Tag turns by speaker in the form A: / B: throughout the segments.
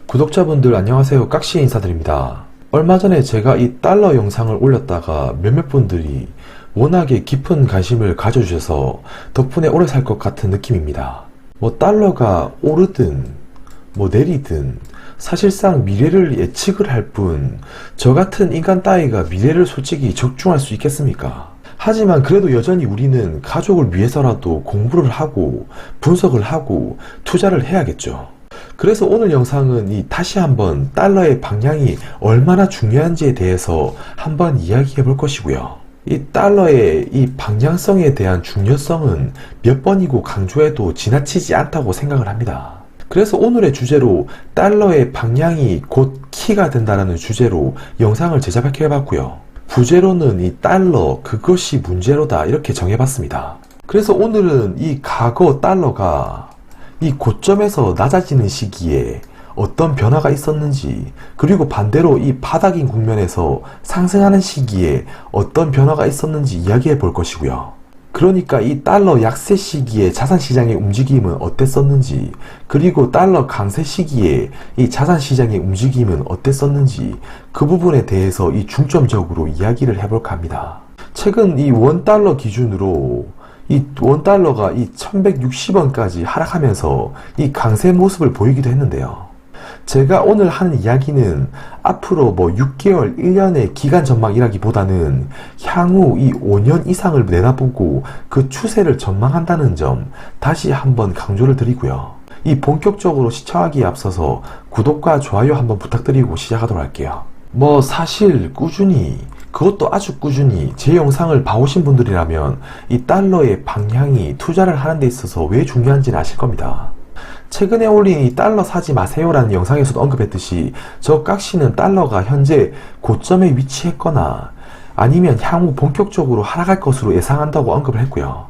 A: 구독자분들 안녕하세요. 깍시 인사드립니다. 얼마 전에 제가 이 달러 영상을 올렸다가 몇몇 분들이 워낙에 깊은 관심을 가져주셔서 덕분에 오래 살 것 같은 느낌입니다. 달러가 오르든 내리든 사실상 미래를 예측을 할 뿐 저 같은 인간 따위가 미래를 솔직히 적중할 수 있겠습니까? 하지만 그래도 여전히 우리는 가족을 위해서라도 공부를 하고 분석을 하고 투자를 해야겠죠. 그래서 오늘 영상은 다시 한번 달러의 방향이 얼마나 중요한지에 대해서 한번 이야기해 볼 것이고요. 이 달러의 이 방향성에 대한 중요성은 몇 번이고 강조해도 지나치지 않다고 생각을 합니다. 그래서 오늘의 주제로 달러의 방향이 곧 키가 된다는 주제로 영상을 제작해 봤고요. 부제로는 이 달러 그것이 문제로다 이렇게 정해봤습니다. 그래서 오늘은 이 과거 달러가 이 고점에서 낮아지는 시기에 어떤 변화가 있었는지, 그리고 반대로 이 바닥인 국면에서 상승하는 시기에 어떤 변화가 있었는지 이야기해 볼 것이고요. 그러니까 이 달러 약세 시기에 자산시장의 움직임은 어땠었는지, 그리고 달러 강세 시기에 이 자산시장의 움직임은 어땠었는지 그 부분에 대해서 이 중점적으로 이야기를 해볼까 합니다. 최근 이 원달러 기준으로 이 원달러가 이 1160원까지 하락하면서 이 강세 모습을 보이기도 했는데요. 제가 오늘 하는 이야기는 앞으로 6개월, 1년의 기간 전망이라기보다는 향후 이 5년 이상을 내다보고 그 추세를 전망한다는 점 다시 한번 강조를 드리고요. 이 본격적으로 시청하기에 앞서서 구독과 좋아요 한번 부탁드리고 시작하도록 할게요. 사실 꾸준히, 그것도 아주 꾸준히 제 영상을 봐오신 분들이라면 이 달러의 방향이 투자를 하는 데 있어서 왜 중요한지는 아실 겁니다. 최근에 올린 이 달러 사지 마세요 라는 영상에서도 언급했듯이 저 깍시는 달러가 현재 고점에 위치했거나 아니면 향후 본격적으로 하락할 것으로 예상한다고 언급을 했고요.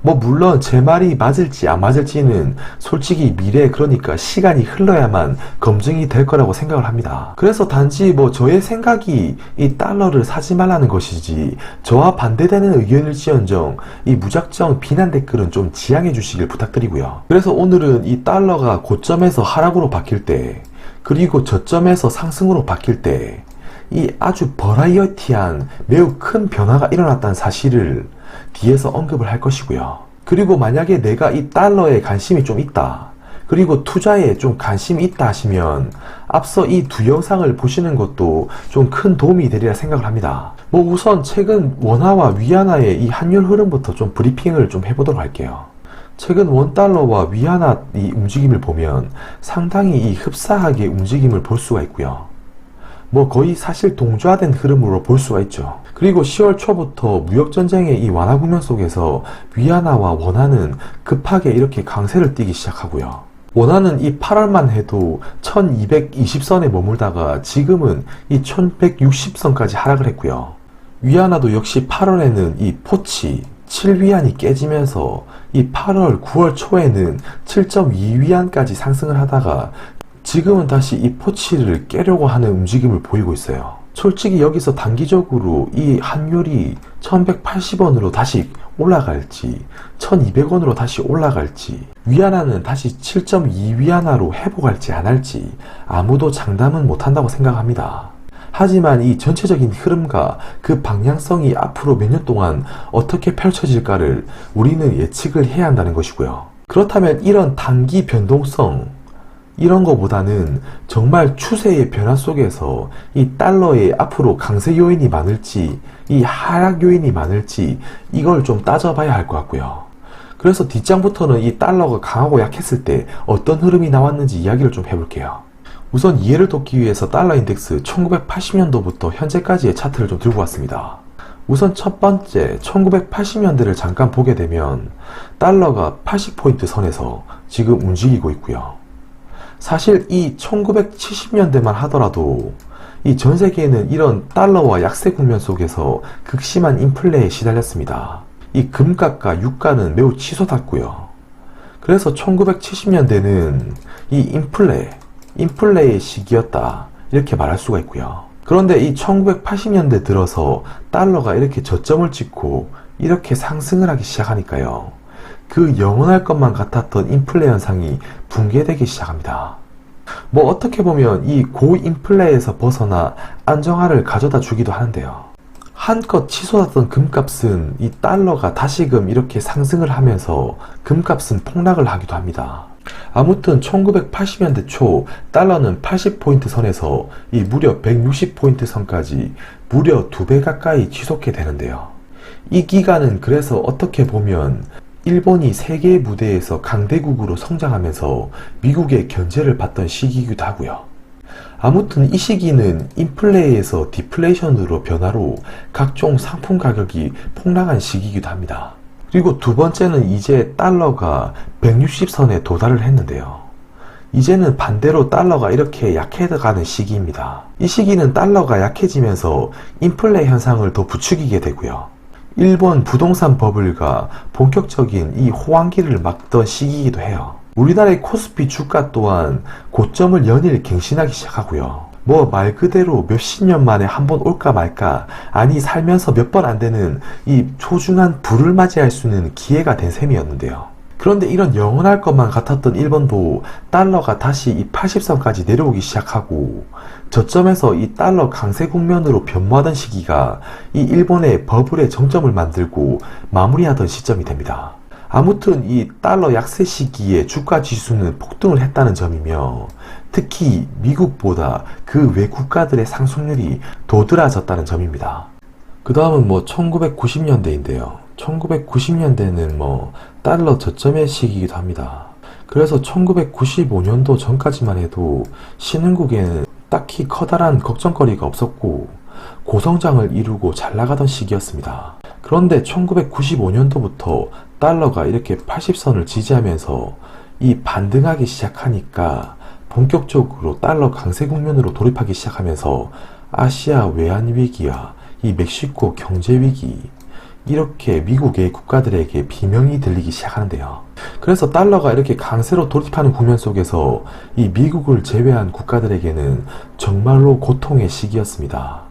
A: 물론 제 말이 맞을지 안 맞을지는 솔직히 미래, 그러니까 시간이 흘러야만 검증이 될 거라고 생각을 합니다. 그래서 단지 저의 생각이 이 달러를 사지 말라는 것이지 저와 반대되는 의견일지언정 이 무작정 비난 댓글은 좀 지양해 주시길 부탁드리고요. 그래서 오늘은 이 달러가 고점에서 하락으로 바뀔 때, 그리고 저점에서 상승으로 바뀔 때 이 아주 버라이어티한 매우 큰 변화가 일어났다는 사실을 뒤에서 언급을 할 것이고요. 그리고 만약에 내가 이 달러에 관심이 좀 있다, 그리고 투자에 좀 관심이 있다 하시면 앞서 이 두 영상을 보시는 것도 좀 큰 도움이 되리라 생각을 합니다. 우선 최근 원화와 위안화의 이 환율 흐름부터 좀 브리핑을 좀 해보도록 할게요. 최근 원달러와 위안화 이 움직임을 보면 상당히 이 흡사하게 움직임을 볼 수가 있고요. 거의 사실 동조화된 흐름으로 볼 수가 있죠. 그리고 10월 초부터 무역전쟁의 이 완화 국면 속에서 위안화와 원화는 급하게 이렇게 강세를 띠기 시작하고요. 원화는 이 8월만 해도 1220선에 머물다가 지금은 이 1160선까지 하락을 했고요. 위안화도 역시 8월에는 이 포치 7위안이 깨지면서 이 8월, 9월 초에는 7.2위안까지 상승을 하다가 지금은 다시 이 포치를 깨려고 하는 움직임을 보이고 있어요. 솔직히 여기서 단기적으로 이 환율이 1180원으로 다시 올라갈지 1200원으로 다시 올라갈지, 위안화는 다시 7.2위안화로 회복할지 안 할지 아무도 장담은 못한다고 생각합니다. 하지만 이 전체적인 흐름과 그 방향성이 앞으로 몇 년 동안 어떻게 펼쳐질까를 우리는 예측을 해야 한다는 것이고요. 그렇다면 이런 단기 변동성, 이런 거보다는 정말 추세의 변화 속에서 이 달러의 앞으로 강세 요인이 많을지 이 하락 요인이 많을지 이걸 좀 따져봐야 할 것 같고요. 그래서 뒷장부터는 이 달러가 강하고 약했을 때 어떤 흐름이 나왔는지 이야기를 좀 해볼게요. 우선 이해를 돕기 위해서 달러 인덱스 1980년도부터 현재까지의 차트를 좀 들고 왔습니다. 우선 첫 번째 1980년대를 잠깐 보게 되면 달러가 80포인트 선에서 지금 움직이고 있고요. 사실 이 1970년대만 하더라도 이 전 세계는 이런 달러와 약세 국면 속에서 극심한 인플레에 시달렸습니다. 이 금값과 유가는 매우 치솟았고요. 그래서 1970년대는 이 인플레의 시기였다 이렇게 말할 수가 있고요. 그런데 이 1980년대 들어서 달러가 이렇게 저점을 찍고 이렇게 상승을 하기 시작하니까요. 그 영원할 것만 같았던 인플레 현상이 붕괴되기 시작합니다. 뭐 어떻게 보면 이 고인플레에서 벗어나 안정화를 가져다 주기도 하는데요. 한껏 치솟았던 금값은 이 달러가 다시금 이렇게 상승을 하면서 금값은 폭락을 하기도 합니다. 아무튼 1980년대 초 달러는 80포인트 선에서 이 무려 160포인트 선까지 무려 2배 가까이 치솟게 되는데요. 이 기간은 그래서 어떻게 보면 일본이 세계 무대에서 강대국으로 성장하면서 미국의 견제를 받던 시기이기도 하고요. 아무튼 이 시기는 인플레이에서 디플레이션으로 변화로 각종 상품 가격이 폭락한 시기이기도 합니다. 그리고 두 번째는 이제 달러가 160선에 도달을 했는데요. 이제는 반대로 달러가 이렇게 약해가는 시기입니다. 이 시기는 달러가 약해지면서 인플레 현상을 더 부추기게 되고요. 일본 부동산 버블과 본격적인 이 호황기를 맞던 시기이기도 해요. 우리나라의 코스피 주가 또한 고점을 연일 갱신하기 시작하고요. 뭐 말 그대로 몇십 년 만에 한 번 올까 말까, 아니 살면서 몇 번 안 되는 이 소중한 불을 맞이할 수 있는 기회가 된 셈이었는데요. 그런데 이런 영원할 것만 같았던 일본도 달러가 다시 이 80선까지 내려오기 시작하고, 저점에서 이 달러 강세 국면으로 변모하던 시기가 이 일본의 버블의 정점을 만들고 마무리하던 시점이 됩니다. 아무튼 이 달러 약세 시기에 주가 지수는 폭등을 했다는 점이며, 특히 미국보다 그 외 국가들의 상승률이 도드라졌다는 점입니다. 그 다음은 뭐 1990년대인데요. 1990년대는 뭐 달러 저점의 시기이기도 합니다. 그래서 1995년도 전까지만 해도 신흥국에는 딱히 커다란 걱정거리가 없었고 고성장을 이루고 잘 나가던 시기였습니다. 그런데 1995년도부터 달러가 이렇게 80선을 지지하면서 이 반등하기 시작하니까 본격적으로 달러 강세 국면으로 돌입하기 시작하면서 아시아 외환 위기야 이 멕시코 경제 위기, 이렇게 미국의 국가들에게 비명이 들리기 시작하는데요. 그래서 달러가 이렇게 강세로 돌입하는 국면 속에서 이 미국을 제외한 국가들에게는 정말로 고통의 시기였습니다.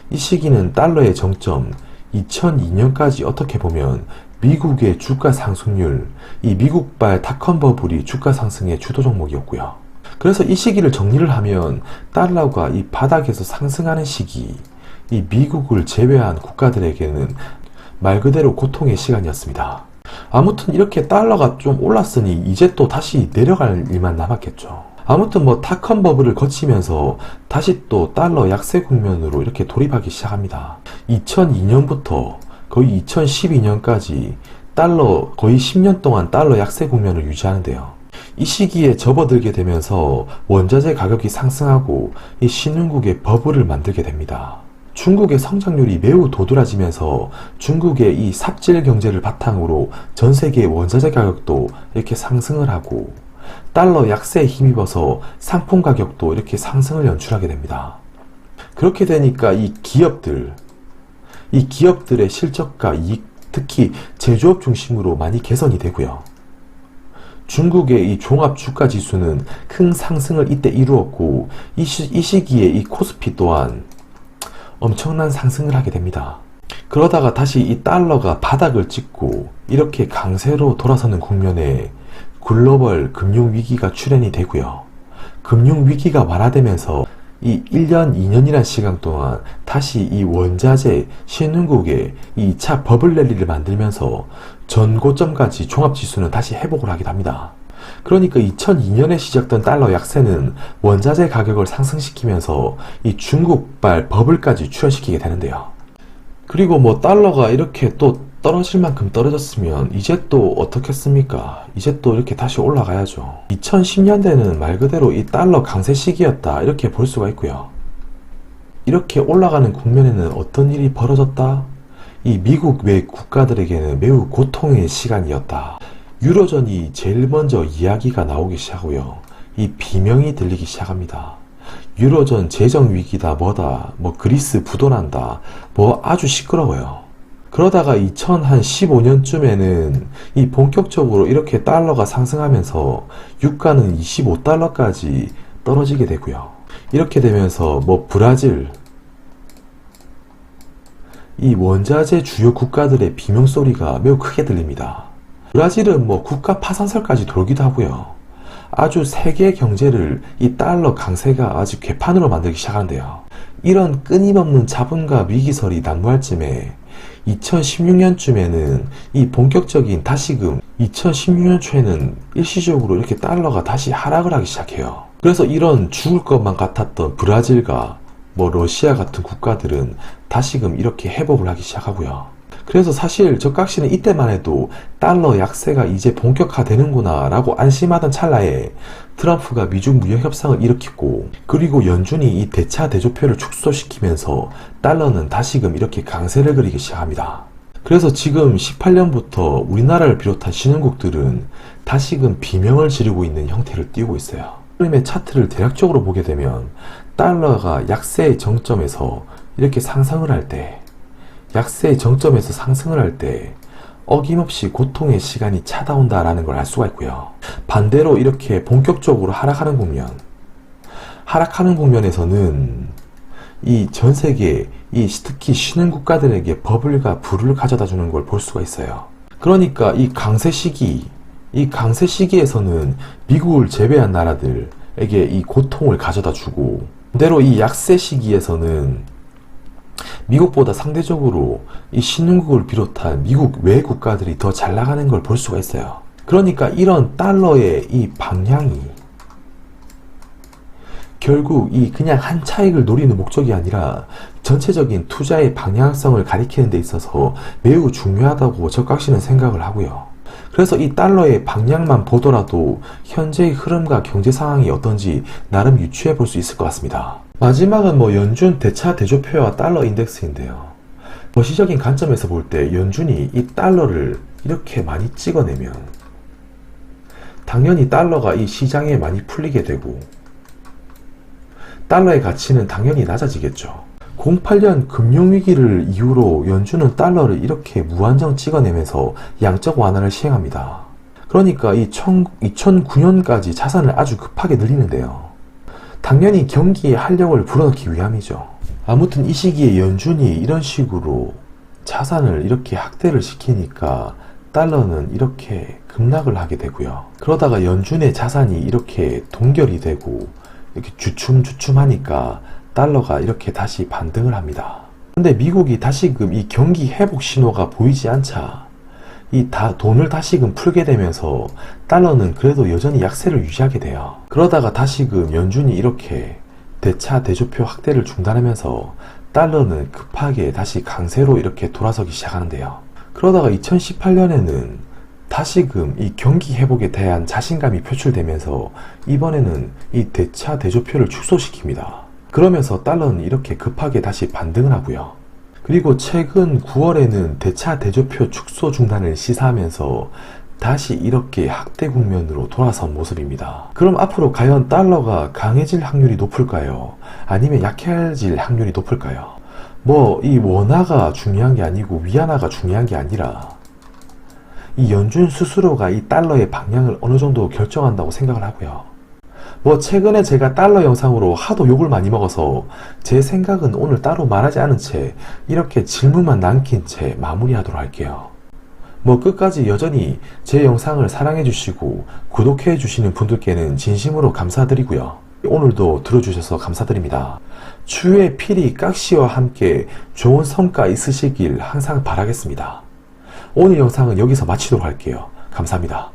A: 이 시기는 달러의 정점 2002년까지 어떻게 보면 미국의 주가 상승률, 이 미국발 닷컴 버블이 주가 상승의 주도 종목이었고요. 그래서 이 시기를 정리를 하면 달러가 이 바닥에서 상승하는 시기, 이 미국을 제외한 국가들에게는 말 그대로 고통의 시간이었습니다. 아무튼 이렇게 달러가 좀 올랐으니 이제 또 다시 내려갈 일만 남았겠죠. 아무튼 뭐 닷컴 버블을 거치면서 다시 또 달러 약세 국면으로 이렇게 돌입하기 시작합니다. 2002년부터 거의 2012년까지 달러 거의 10년 동안 달러 약세 국면을 유지하는데요. 이 시기에 접어들게 되면서 원자재 가격이 상승하고 이 신흥국의 버블을 만들게 됩니다. 중국의 성장률이 매우 도드라지면서 중국의 이 삽질 경제를 바탕으로 전 세계 원자재 가격도 이렇게 상승을 하고 달러 약세에 힘입어서 상품 가격도 이렇게 상승을 연출하게 됩니다. 그렇게 되니까 이 기업들의 실적과 이익, 특히 제조업 중심으로 많이 개선이 되고요. 중국의 이 종합 주가 지수는 큰 상승을 이때 이루었고 이 시기에 이 코스피 또한 엄청난 상승을 하게 됩니다. 그러다가 다시 이 달러가 바닥을 찍고 이렇게 강세로 돌아서는 국면에 글로벌 금융위기가 출현이 되고요. 금융위기가 완화되면서 이 1년, 2년이라는 시간 동안 다시 이 원자재 신흥국의 이 2차 버블 랠리를 만들면서 전고점까지 종합지수는 다시 회복을 하기도 합니다. 그러니까 2002년에 시작된 달러 약세는 원자재 가격을 상승시키면서 이 중국발 버블까지 출현시키게 되는데요. 그리고 뭐 달러가 이렇게 또 떨어질 만큼 떨어졌으면 이제 또 어떻겠습니까? 이제 또 이렇게 다시 올라가야죠. 2010년대는 말 그대로 이 달러 강세 시기였다 이렇게 볼 수가 있고요. 이렇게 올라가는 국면에는 어떤 일이 벌어졌다? 이 미국 외 국가들에게는 매우 고통의 시간이었다. 유로존이 제일 먼저 이야기가 나오기 시작하고요. 이 비명이 들리기 시작합니다. 유로존 재정 위기다 뭐다 뭐 그리스 부도난다 뭐 아주 시끄러워요. 그러다가 2015년쯤에는 이 본격적으로 이렇게 달러가 상승하면서 유가는 25달러까지 떨어지게 되고요. 이렇게 되면서 뭐 브라질, 이 원자재 주요 국가들의 비명소리가 매우 크게 들립니다. 브라질은 뭐 국가 파산설까지 돌기도 하고요. 아주 세계 경제를 이 달러 강세가 아주 개판으로 만들기 시작한대요. 이런 끊임없는 자본과 위기설이 난무할 쯤에 2016년쯤에는 이 본격적인 다시금 2016년 초에는 일시적으로 이렇게 달러가 다시 하락을 하기 시작해요. 그래서 이런 죽을 것만 같았던 브라질과 러시아 같은 국가들은 다시금 이렇게 회복을 하기 시작하고요. 그래서 사실 저각시는 이때만 해도 달러 약세가 이제 본격화되는구나 라고 안심하던 찰나에 트럼프가 미중 무역 협상을 일으키고, 그리고 연준이 이 대차 대조표를 축소시키면서 달러는 다시금 이렇게 강세를 그리기 시작합니다. 그래서 지금 18년부터 우리나라를 비롯한 신흥국들은 다시금 비명을 지르고 있는 형태를 띠고 있어요. 흐름의 차트를 대략적으로 보게 되면 달러가 약세의 정점에서 이렇게 상승을 할 때, 약세의 정점에서 상승을 할 때 어김없이 고통의 시간이 찾아온다라는 걸 알 수가 있고요. 반대로 이렇게 본격적으로 하락하는 국면에서는 이 전 세계 특히 신흥 국가들에게 버블과 불을 가져다 주는 걸 볼 수가 있어요. 그러니까 이 강세 시기에서는 미국을 제외한 나라들에게 이 고통을 가져다 주고, 반대로 이 약세 시기에서는 미국보다 상대적으로 이 신흥국을 비롯한 미국 외 국가들이 더 잘 나가는 걸 볼 수가 있어요. 그러니까 이런 달러의 이 방향이 결국 이 그냥 한 차익을 노리는 목적이 아니라 전체적인 투자의 방향성을 가리키는 데 있어서 매우 중요하다고 저각시는 생각을 하고요. 그래서 이 달러의 방향만 보더라도 현재의 흐름과 경제 상황이 어떤지 나름 유추해 볼 수 있을 것 같습니다. 마지막은 연준 대차 대조표와 달러 인덱스인데요. 거시적인 관점에서 볼 때 연준이 이 달러를 이렇게 많이 찍어내면 당연히 달러가 이 시장에 많이 풀리게 되고 달러의 가치는 당연히 낮아지겠죠. 08년 금융위기를 이후로 연준은 달러를 이렇게 무한정 찍어내면서 양적 완화를 시행합니다. 그러니까 2009년까지 자산을 아주 급하게 늘리는데요. 당연히 경기의 활력을 불어넣기 위함이죠. 아무튼 이 시기에 연준이 이런 식으로 자산을 이렇게 확대를 시키니까 달러는 이렇게 급락을 하게 되고요. 그러다가 연준의 자산이 이렇게 동결이 되고 이렇게 주춤주춤하니까 달러가 이렇게 다시 반등을 합니다. 근데 미국이 다시금 이 경기 회복 신호가 보이지 않자 돈을 다시금 풀게 되면서 달러는 그래도 여전히 약세를 유지하게 돼요. 그러다가 다시금 연준이 이렇게 대차 대조표 확대를 중단하면서 달러는 급하게 다시 강세로 이렇게 돌아서기 시작하는데요. 그러다가 2018년에는 다시금 이 경기 회복에 대한 자신감이 표출되면서 이번에는 이 대차 대조표를 축소시킵니다. 그러면서 달러는 이렇게 급하게 다시 반등을 하고요. 그리고 최근 9월에는 대차 대조표 축소 중단을 시사하면서 다시 이렇게 확대 국면으로 돌아선 모습입니다. 그럼 앞으로 과연 달러가 강해질 확률이 높을까요? 아니면 약해질 확률이 높을까요? 이 원화가 중요한 게 아니고 위안화가 중요한 게 아니라 이 연준 스스로가 이 달러의 방향을 어느 정도 결정한다고 생각을 하고요. 최근에 제가 달러 영상으로 하도 욕을 많이 먹어서 제 생각은 오늘 따로 말하지 않은 채 이렇게 질문만 남긴 채 마무리하도록 할게요. 끝까지 여전히 제 영상을 사랑해 주시고 구독해 주시는 분들께는 진심으로 감사드리고요. 오늘도 들어주셔서 감사드립니다. 추후에 필히 깍시와 함께 좋은 성과 있으시길 항상 바라겠습니다. 오늘 영상은 여기서 마치도록 할게요. 감사합니다.